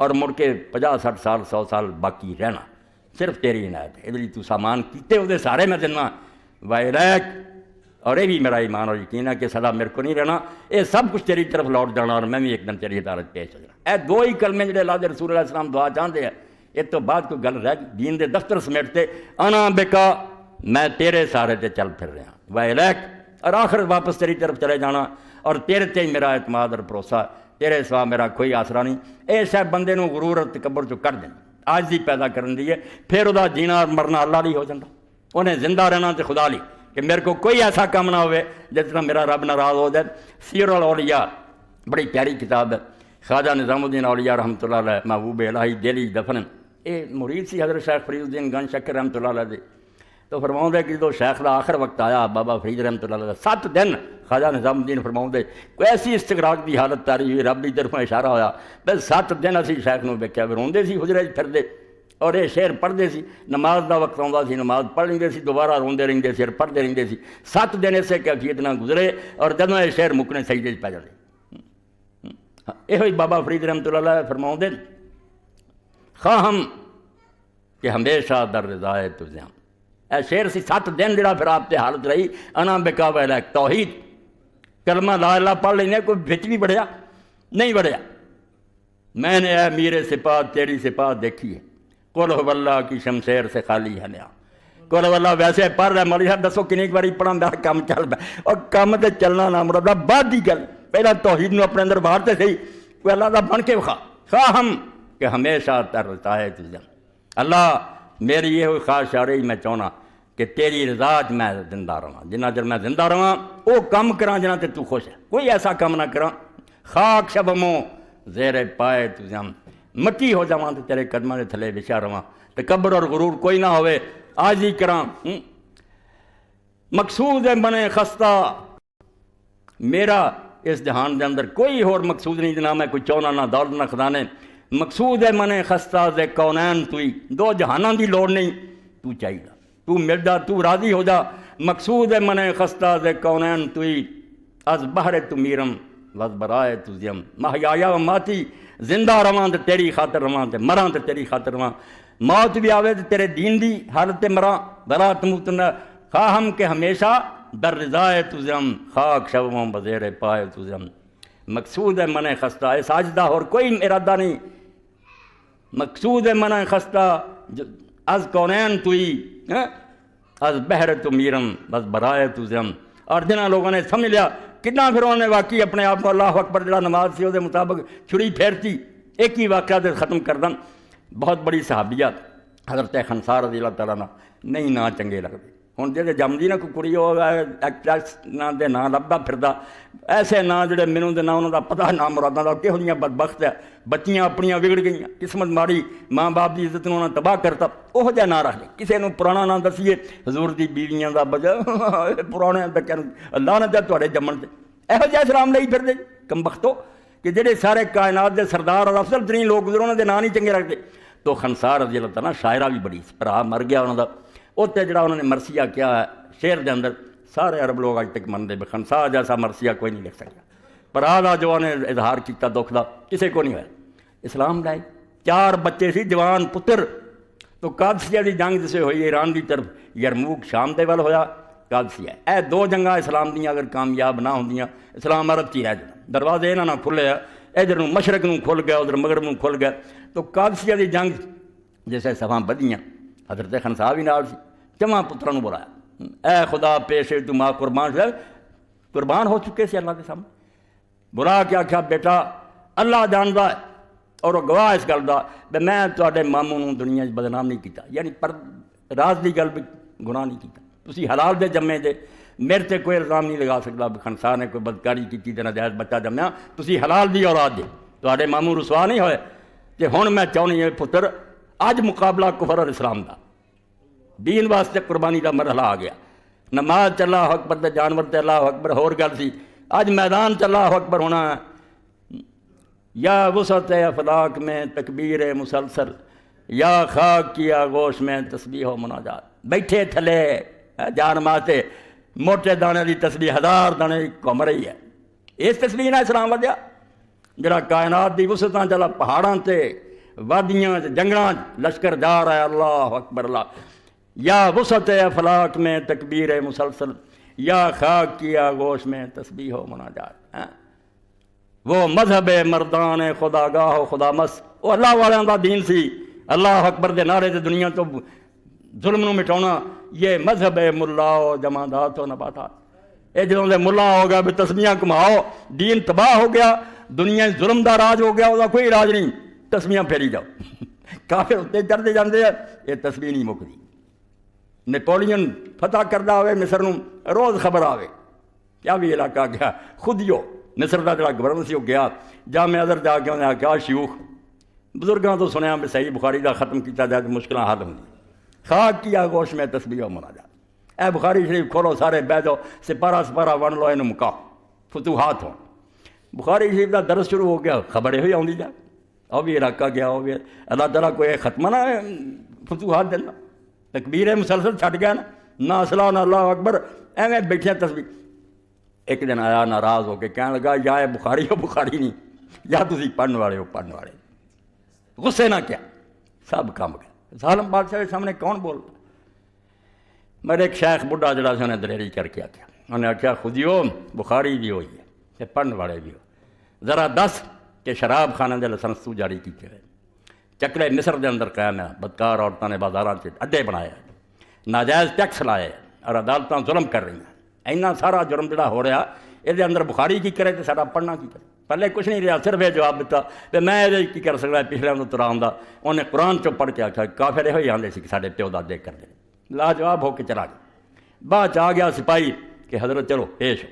اور مڑ کے 50-60 سال 100 سال باقی رہنا صرف تیری عنایت ہے. یہ تو سامان کیتے وہ سارے میں دینا وائلیک. اور یہ بھی میرا ایمان اور یقین ہے کہ سدا میرے کو نہیں رہنا, یہ سب کچھ تیری طرف لوٹ جانا اور میں بھی ایک دن تیری عدالت پیش ہو جانا. اے دو ہی کلمے جڑے اللہ دے رسول علیہ السلام دعا چاہتے ہیں. اس تو بعد کوئی گل رہ گئی دین دے دفتر سمیٹتے انا بکا میں تیرے سارے تے چل پھر رہا وائلیک, اور آخر واپس تیری طرف چلے جانا اور تیرے تے ہی میرا اعتماد اور بھروسہ, تیرے سوا میرا کوئی آسرا نہیں. اے شاید بندے نو غرور اور تکبر چو کر دیں آجزی پیدا کرن دی ہے, پھر وہ جینا اور مرنا اللہ لی ہو جاتا. انہیں زندہ رہنا تے خدا لی کہ میرے کو کوئی ایسا کام نہ ہوئے جس طرح میرا رب ناراض ہو جائے. سیر الاولیاء بڑی پیاری کتاب ہے, خواجہ نظام الدین اولیاء رحمۃ اللہ علیہ محبوب الہی دہلی دفن. یہ مرید سی حضرت شیخ فرید الدین گنج شکر رحمۃ اللہ علیہ دے. تو فرماؤں دے کہ جدو شیخ دا آخر وقت آیا بابا فرید رحمۃ اللہ علیہ 7 دن خواجہ نظام الدین فرماؤں دے کوئی ایسی استغراق دی حالت تاری ہوئی, رب دی طرفوں اشارہ ہویا بس 7 دن اسی شیخ نو ویکھیا روندے سی حجرے پھر دے اور یہ شعر پڑھتے سی. نماز دا وقت آتا سی نماز پڑھ لیندے سی دوبارہ روندے رہندے سی اور پڑھتے رہندے سی. 7 دن اسے کیفیت نہ گزرے اور جدوں یہ شعر مکنے سجدے پہ جاتے. یہ بابا فرید رحمۃ اللہ علیہ فرماؤں دے خواہم کہ ہمیشہ در رضائے تجھے. اے شعر سی 7 دن جڑا پھر آپ تے حالت رہی انا بکا ویلیک توحید کلمہ لا الہ پڑھ لینے کوئی بچ بھی بڑھیا نہیں بڑھیا. میں نے اے میرے صفات تیری صفات دیکھی ہے, قل هو اللہ کی شمشیر سے خالی ہے نیا. قل هو اللہ ویسے پڑھ رہا مولوی صاحب دسو کنی باری پڑھا میرا کام چل پہ اور کام تے چلنا نہ مراد بعد دی گل پہلا توحید نو اپنے اندر باہر تے صحیح کوئی اللہ دا بن کے وکھا. خواہم کہ ہمیشہ تر رضا ہے تجھے. اللہ میری یہ ہوئی خواہش آ رہی میں چاہنا کہ تیری رضا میں زندہ رہا, جنہ چر میں زندہ رہا وہ کام کراں جنہ تے تو خوش ہے, کوئی ایسا کام نہ کراں. خاک شبموں زیر پائے تجھے مٹی ہو جاواں تے تیرے قدماں دے تھلے وچھا رہواں. تکبر اور غرور کوئی نہ ہوئے عاجزی کراں. مقصود ہے بنے خستہ میرا اس جہان دے اندر کوئی اور مقصود نہیں جناب میں کوئی چونا نہ دولت نہ خزانے. مقصود ہے منے خستہ دے کونین توئی, 2 جہاناں دی لوڑ نہیں تو چاہیے تو مل جا تو راضی ہو جا. مقصود ہے منے خستہ دے کونین توئی از بحر تو میرم وز برائے تو زیم. محیایا و ماتی زندہ رواں تے تیری خاطر رواں تے مراں تے تیری خاطر رواں. موت بھی آوے تے تیرے دین دی حالت تے مراں بلا تموتن. خواہم کہ ہمیشہ در رضائے تجھم خاک شبوں بزیر پائے تجھم. مقصود ہے من خستہ اے ساجدہ اور کوئی ارادہ نہیں. مقصود ہے من خستہ از کونین توئی از بحر تو میرم بس برائے تجھم. اور جنہاں لوگوں نے سمجھ لیا کتنا پھر انہوں نے واقعی اپنے آپ کو اللہ اکبر جڑا نماز سی وہ مطابق چھڑی پھیرتی. ایک ہی واقعہ دے ختم کر دن. بہت بڑی صحابیہ حضرت خنسا رضی اللہ تعالیٰ نہیں نہ چنگے لگتے. ہوں جی جمدی نہ کوئی کڑی ہوگا ایکٹریس نہ دے نام لبدا پھردا ایسے نام جڑے مینوں دے نام انہوں دا پتہ نام مراداں دا کہو جیاں بدبخت ہے. بچیاں اپنیاں بگڑ گئیاں, قسمت ماڑی, ماں باپ دی عزت انہوں نے تباہ کرتا. وہ جا نہ رکھ لے کسے نوں پرانا نہ دسیے حضور دی بیویاں دا بجا پرانے تک اللہ نہ دے تواڈے جمن تے یہو جہا اسلام لئی پھر دے کم بختو کہ جڑے سارے کائنات دے سردار اور افضل ترین لوگ گزرے انہوں دے نام نہیں چنگے رکھتے. تو خنسا رضی اللہ تعالیٰ شاعرہ بھی بڑی بھرا مر گیا انہوں دا اتنے جڑا انہوں نے مرثیہ کیا ہے شعر دے اندر سارے عرب لوگ اج تک منتے بھی خنسا جیسا مرثیہ کوئی نہیں لکھ سکتا. بھرا دا جو انہیں اظہار کیتا دکھ دا کسے کو نہیں ہوا. اسلام لائے 4 بچے سی جوان پتر. تو قادسیہ دی جنگ جسے ہوئی ایران دی طرف یرموک شام دے ول ہویا قادسیہ. اے 2 جنگاں اسلام دیاں اگر کامیاب نہ ہوندیاں اسلام عرب چی رہ جانا. دروازے انہاں نہ کھلے ادھر مشرق نوں کھل گیا ادھر مغرب نوں کھل گیا. تو قادسیہ دی جنگ جیسے صفاں بدیاں حضرت خنسا بھی نال سی 4 پتراں نوں بلایا اے خدا پیش تو ماں قربان ہو چکے سی اللہ کے سامنے. برا کیا آخیا بیٹا اللہ جاندا ہے اور وہ گواہ اس گل دا کہ میں تواڈے ماموں نوں دنیا وچ بدنام نہیں کیتا, یعنی پر راز دی گل بھی گناہ نہیں کیتا. تسی حلال دے جمے دے میرے تے کوئی الزام نہیں لگا سکتا بھی خنسا نے کوئی بدکاری کی تے ناجائز بچہ جمیا. تسی حلال دی اولاد دے تواڈے ماموں رسوا نہیں ہوئے. تے ہن میں چاہنی ہے پتر اج مقابلہ کفر اور اسلام دا دین واسطے قربانی دا مرحلہ آ گیا. نماز چ اللہ اکبر تے جانور تے اللہ اکبر ہور گل سی. اج میدان چ اللہ اکبر ہونا ہے. یا وسعت افلاک میں تکبیر مسلسل یا خاک کی آغوش میں تسبیح و مناجات. بیٹھے تھلے جان ماتے موٹے دانے دی تسبیح 1000 دانے دی گھم رہی ہے. اس تسبیح نہ اسلام ودیا جڑا کائنات دی وسعتاں چلا پہاڑاں تے وادیاں جنگلاں لشکر جا رہا ہے، اللہ اکبر اللہ، یا وسعت افلاک میں تکبیر مسلسل، یا خاک کی آغوش میں تسبیح و مناجات۔ وہ مذہب مردان خدا گاہ و خدا مس، وہ اللہ والوں کا دین سی، اللہ اکبر دے نعرے تے دنیا تو ظلم نو مٹاؤنا، یہ مذہب ملا و جمادات و نباتات۔ یہ جدوں دے ملا ہو گیا بھی تسبیحاں کماؤ، دین تباہ ہو گیا، دنیا ظلم دا راج ہو گیا، وہ کوئی راج نہیں، تسبیحاں پھیری جاؤ۔ کافر اتنے چڑھتے جاندے ہیں، یہ تسبیح نہیں مکدی۔ نیپولین فتح کردہ ہوئے مصر نو، روز خبر آوے کیا بھی علاقہ گیا، خود ہی مصر کا جڑا گورنر سی وہ گیا جامع ازہر جا کے انہیں آخیا شیوخ بزرگاں تو سنیا بھی صحیح بخاری دا ختم کیتا جائے تو مشکلاں حل ہوں، خاک کی آغوش میں تسبیح و مناجات۔ اے بخاری شریف کھولو، سارے بہ جاؤ، سپارہ سپارہ ون لو، انہوں مکاؤ، فتوحات ہوں۔ بخاری شریف دا درس شروع ہو گیا، خبریں ہوئی آؤں جائے، وہ بھی علاقہ گیا ہو گیا، اللہ تعالیٰ کوئی ختمہ نہ فتوحات دینا، تکبیر مسلسل چھٹ گیا نہ اصلاح نہ اللہ اکبر، ایویں بیٹھے تسبیح۔ ایک دن آیا ناراض ہو کے کہنے لگا یا اے بخاری ہو بخاری نہیں، یا تسی پڑھنے والے ہو پڑھنے والے۔ غصے نہ کیا، سب کام گیا۔ ظالم بادشاہ کے سامنے کون بولتا؟ میرے ایک شیخ بڈھا جڑا سے انہیں دلیری کر کے آخیا، انہیں آخیا خودیو بخاری بھی ہوئی ہے تے پڑھنے والے بھی ہو، ذرا دس کہ شراب خانے دے لائسنس تو جاری کیتے ہوئے، چکلے مصر دے اندر قائم ہے، بدکار عورتوں نے بازاراں سے اڈے بنائے، ناجائز ٹیکس لائے اور عدالتاں ظلم کر رہی ہیں، اینا سارا جرم جڑا ہو رہا یہ اندر بخاری کی کرے تو سارا پڑھنا کی کرے؟ پہلے کچھ نہیں رہا، صرف یہ جواب دیتا کہ میں یہ کی کر سکتا، پچھلے تو ترا آتا، انہیں قرآن چو پڑھ کے آخیا کافر یہ آتے سی کہ سارے پیو دادے کر دے، لاجواب ہو کے چلا گیا۔ بعد آ گیا سپاہی کہ حضرت چلو پیش ہو،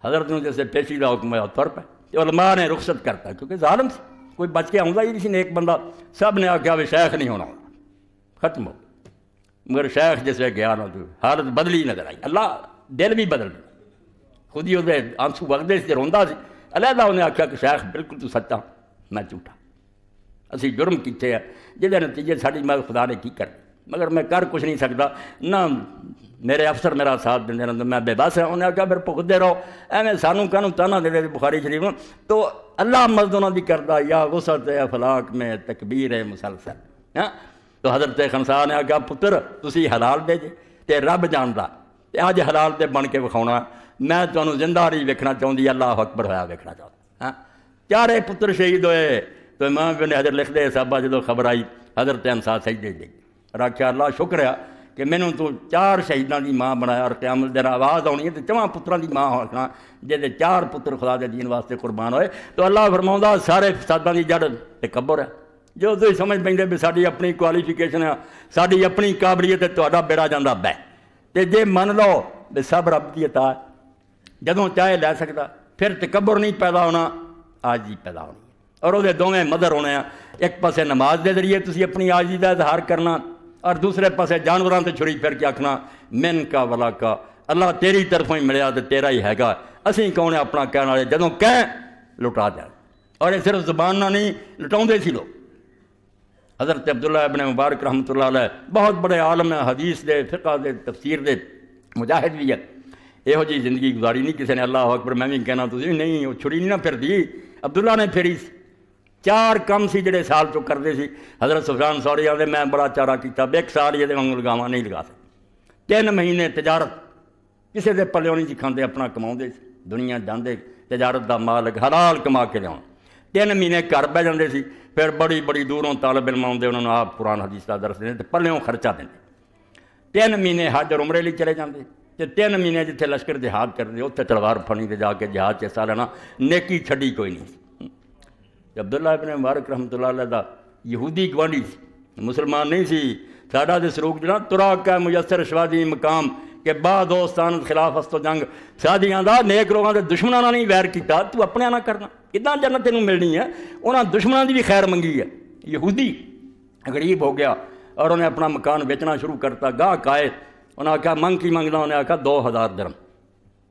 حضرت نے جیسے پیشی کا حکم ہوا تر پہ، علماء نے رخصت کرتا کیونکہ ظالم سے کوئی بچ کے آؤں ہی نہیں سی نیک بندہ، سب نے آخیا بھی شیخ نہیں ہونا، ختم ہو۔ مگر شیخ جسے گیا نا تو حالت بدلی نظر آئی، اللہ دل بھی بدل گیا، خود ہی وہ آنسو وگدے سے روندا سی، علیحدہ انہیں آخیا کہ شیخ بالکل تو سچا میں جھوٹا، اسی جرم کیتے ہیں جہاں نتیجے ساری مدد خدا نے کی کر، مگر میں کر کچھ نہیں سکتا، نہ میرے افسر میرا ساتھ دیں تو میں بے بس ہے۔ انہیں آخیا پھر بھگتے رہو، ایویں سانوں کہنوں تانا دے دے بخاری شریف میں، تو اللہ مدد انہوں دی کردا یا وسعت افلاک میں تکبیر مسلسل۔ تو حضرت خنسا نے آخیا پتر تسی حلال دے جے تے رب جاندا، تے اج حلال تے بن کے وکھاؤنا، میں تمہیں زندہ نہیں ویکھنا چاہتی، اللہ اکبر ہویا ویکھنا چاہتا۔ چارے پتر شہید ہوئے تو امام ابن حجر لکھ دے صاحبہ جدو خبر آئی حضرت خنسا سجدے دے اور آخیا اللہ شکر ہے کہ مینوں تو 4 شہیداں دی ماں بنایا، اور قیامت دن آواز آنی ہے تو 4 پتراں دی ماں ہونا جے 4 پتر خدا دے دین واسطے قربان ہوئے، تو اللہ فرماؤندا سارے فساداں دی جڑ تکبر ہے۔ جو تھی سمجھ پہ بھی ساری اپنی کوالیفیکیشن ہے، ساری اپنی قابلیت ہے، تہاڈا بیڑا جاندہ بہ، تے جے من لو بھی سب رب دی عطا ہے، جدوں چاہے لے سکتا، پھر تکبر نہیں پیدا ہونا، عاجزی پیدا ہونی، اور وہ دونیں مدر ہونے ہیں۔ ایک پاسے نماز دے ذریعے تسی اپنی عاجزی دا اظہار کرنا، اور دوسرے پاسے جانوراں تے چھری پھر کے آکھنا من کا ولا کا، اللہ تیری طرفوں ہی ملیا تے تیرا ہی ہے گا، اسی کون ہے اپنا کہنے والے، جدوں کہیں لٹا جائے۔ اور یہ صرف زبان نہ نہیں لٹاؤندے سی لوگ۔ حضرت عبداللہ ابن مبارک رحمۃ اللہ علیہ بہت بڑے عالم ہیں، حدیث دے، فقہ دے، تفسیر دے، مجاہد بھی ہے، یہو جی زندگی گزاری نہیں کسی نے، اللہ اکبر میں بھی کہنا تھی نہیں، وہ چھری نہیں نہ پھر دی، عبداللہ نے پھیری 4 کم سی جڑے سال چو کرتے سی۔ حضرت سفیان ثوری آدھے میں بڑا چارہ کیتا، 1 سال یہ وانگوں لگاواں نہیں لگا سکتے، 3 مہینے تجارت کسی دے پلیوں نہیں سکھاندے، اپنا کماؤندے سی، دنیا جاندے تجارت دا مالک حلال کما کے لیاؤ، 3 مہینے گھر بہ جاندے سی، پھر بڑی بڑی دوروں طالب علم آتے، انہوں نے آپ قرآن حدیث کا درس دیں، پلیوں خرچہ دیں، 3 مہینے حج اور عمرے لیے چلے جاندے، تے 3 مہینے جتنے لشکر جہاد کرتے اتنے تلوار پھڑی تے جا کے جہاد چ حصہ لینا، نیکی چھڈی کوئی نہیں سی۔ عبداللہ ابن مبارک رحمۃ اللہ علیہ دا یہودی گوانڈی سی، مسلمان نہیں سی، ساڈا تے سلوک جنا ترا کا میسر شوادی مقام کہ با دوستان خلاف ہستو جنگ، سادیاں دا نیک لوگاں دے دشمناں نال نہیں ویر کیتا، تو اپنے نہ کرنا، کداں جنت تینوں ملنی ہے؟ انہاں دشمناں دی بھی خیر منگی ہے۔ یہودی غریب ہو گیا اور انہیں اپنا مکان بیچنا شروع کرتا، گاہک آئے، انہیں آخیا منگ کی منگنا، انہیں آخیا 2000 درہم،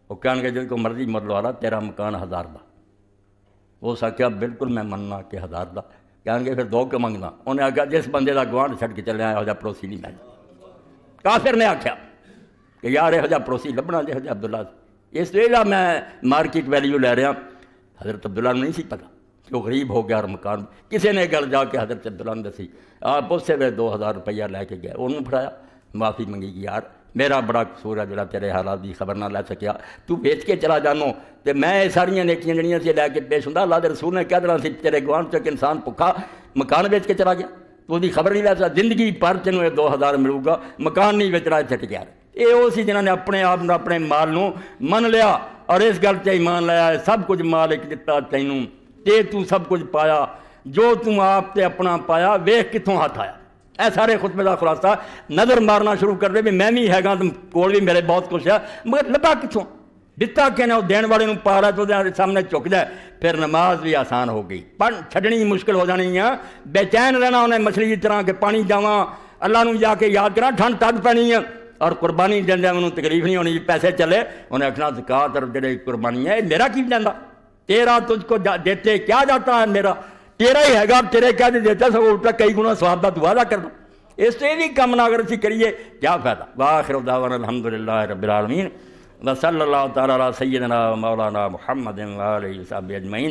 وہ کہنے گے جن کو مرضی مر والا تیرا مکان 1000 دا، وہ آخیا بالکل میں مننا کہ 1000 دا، کہیں گے پھر 2 کے منگنا، انہیں آخیا جس بندے دا گوانڈ چھڈ کے چلے آیا ہو پڑوسی نہیں میں۔ کافر نے آخیا کہ یار یہ پڑوسی لبنا جہو جہ عبداللہ، اس لیے میں مارکیٹ ویلیو لے رہا، حضرت عبداللہ نے نہیں سی پتا، جو غریب ہو گیا اور مکان کسی نے گل جا کے حضرت عبداللہ دسی آپ اسے ویلے 2000 روپیہ لے کے گئے، انہوں پڑھایا، معافی منگی کہ یار میرا بڑا قصور ہے جڑا تیرے حالات دی خبر نہ لے سکیا، تو بیچ کے چلا جانو تے میں یہ ساریاں نیکیاں جڑیاں سی لے کے پیش ہوندا۔ اللہ دے رسول نے کہہ دینا سی تیرے گوانڈ چ انسان بھکھا مکان بیچ کے چلا گیا تو وہ خبر نہیں لے سکتا، زندگی پر تینوں یہ 2000 ملے گا، مکان نہیں بیچنا چھٹ گیا۔ یہ وہ سی جنہوں نے اپنے آپ نو اپنے مال نو من لیا اور اس گل تے ایمان لایا سب کچھ مالک دتا تینوں تے تو سب کچھ پایا، جو تم آپ تے اپنا پایا ویخ کتوں ہاتھ آیا۔ اے سارے خطبے کا خلاصہ نظر مارنا شروع کر دے بھی میں بھی ہے گا، تم کول بھی میرے بہت کچھ ہے، مگر لبا کتوں دتا کہ وہ دین والے پا رہا تو سامنے چک جائے، پھر نماز بھی آسان ہو گئی، پڑھ چھڈنی مشکل ہو جانی ہے، بے چین رہنا انہیں مچھلی کی طرح کہ پانی جاواں اللہ نو جا کے یاد کرا، ٹھنڈ تد پینی ہے اور قربانی دیندے انہوں تکلیف نہیں ہونی، پیسے چلے انہیں آخنا زکات اور جڑے قربانی ہے میرا کی جانا، تیرا تجھ کو دیتے کیا جاتا ہے، میرا تیرا ہی ہے گا، تیرے کیا دیتا سب الٹا کئی گنا ثواب دا دعا کرنا، اس سے بھی کم نہ اگر اسی کریے کیا فائدہ۔ وآخر دعوانا الحمدللہ رب العالمین وصلی اللہ تعالی علی سیدنا مولانا محمد وآلہ وصحبہ اجمعین۔